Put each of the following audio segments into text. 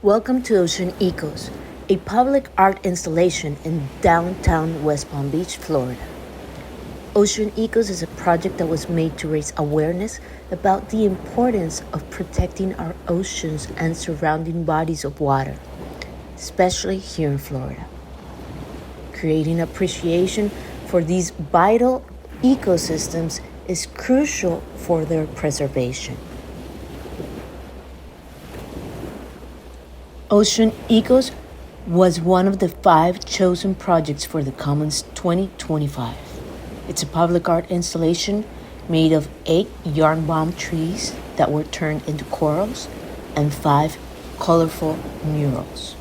Welcome to Ocean Ecos, a public art installation in downtown West Palm Beach, Florida. Ocean Ecos is a project that was made to raise awareness about the importance of protecting our oceans and surrounding bodies of water, especially here in Florida. Creating appreciation for these vital ecosystems is crucial for their preservation. Ocean Ecos was one of the 5 chosen projects for the Commons 2025. It's a public art installation made of 8 yarn bomb trees that were turned into corals and 5 colorful murals.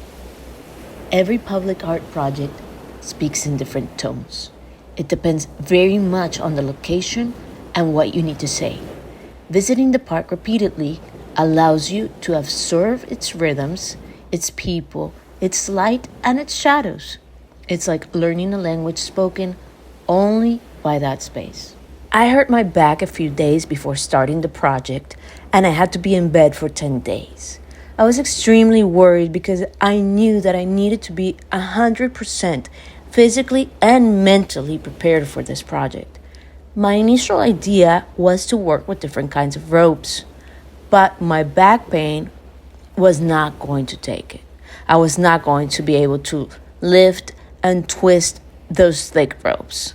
Every public art project speaks in different tones. It depends very much on the location and what you need to say. Visiting the park repeatedly allows you to observe its rhythms, its people, its light, and its shadows. It's like learning a language spoken only by that space. I hurt my back a few days before starting the project, and I had to be in bed for 10 days. I was extremely worried because I knew that I needed to be 100% physically and mentally prepared for this project. My initial idea was to work with different kinds of ropes, but my back pain was not going to take it. I was not going to be able to lift and twist those thick ropes.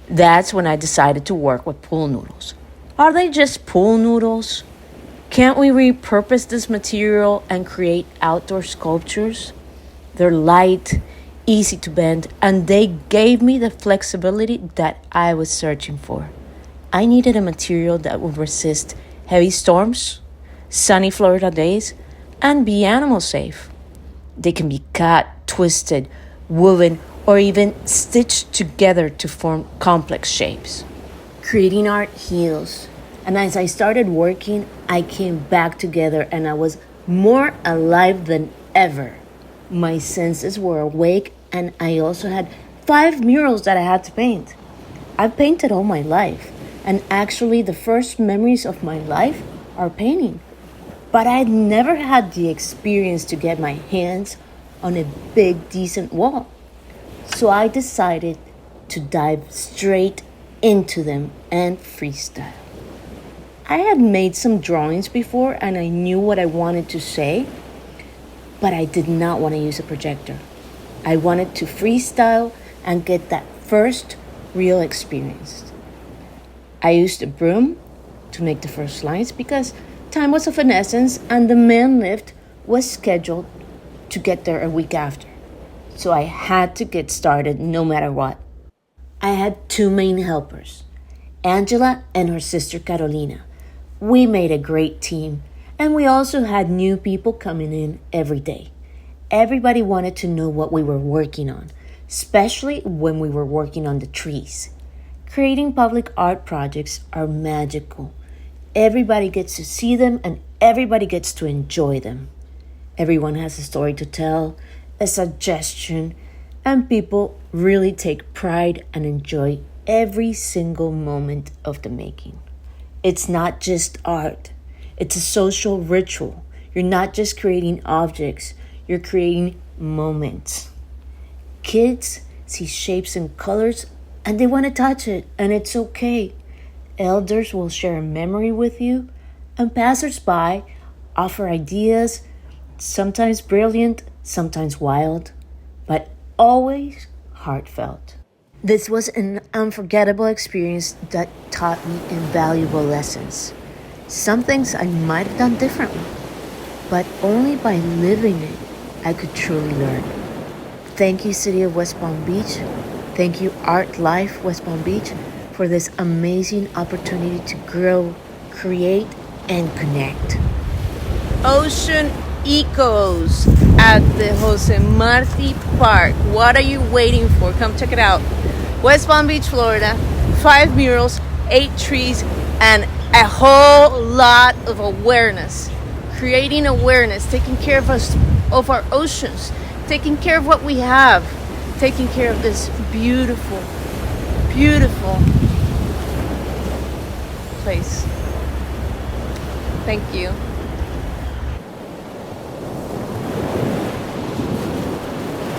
That's when I decided to work with pool noodles. Are they just pool noodles? Can't we repurpose this material and create outdoor sculptures? They're light, easy to bend, and they gave me the flexibility that I was searching for. I needed a material that would resist heavy storms, sunny Florida days, and be animal safe. They can be cut, twisted, woven, or even stitched together to form complex shapes. Creating art heals, and as I started working, I came back together and I was more alive than ever. My senses were awake, and I also had 5 murals that I had to paint. I've painted all my life, and actually the first memories of my life are painting. But I'd never had the experience to get my hands on a big, decent wall. So I decided to dive straight into them and freestyle. I had made some drawings before and I knew what I wanted to say, but I did not want to use a projector. I wanted to freestyle and get that first real experience. I used a broom to make the first lines because time was of an essence and the man lift was scheduled to get there a week after. So I had to get started no matter what. I had 2 main helpers, Angela and her sister Carolina. We made a great team, and we also had new people coming in every day. Everybody wanted to know what we were working on, especially when we were working on the trees. Creating public art projects are magical. Everybody gets to see them and everybody gets to enjoy them. Everyone has a story to tell, a suggestion, and people really take pride and enjoy every single moment of the making. It's not just art, it's a social ritual. You're not just creating objects, you're creating moments. Kids see shapes and colors and they want to touch it, and it's okay. Elders will share a memory with you, and passers-by offer ideas, sometimes brilliant, sometimes wild, but always heartfelt. This was an unforgettable experience that taught me invaluable lessons. Some things I might have done differently, but only by living it I could truly learn. Thank you, City of West Palm Beach. Thank you, Art Life West Palm Beach, for this amazing opportunity to grow, create, and connect. Ocean Ecos at the Jose Marti Park. What are you waiting for? Come check it out. West Palm Beach, Florida. 5 murals, 8 trees, and a whole lot of awareness. Creating awareness, taking care of us, of our oceans, taking care of what we have, taking care of this beautiful, beautiful place. Thank you.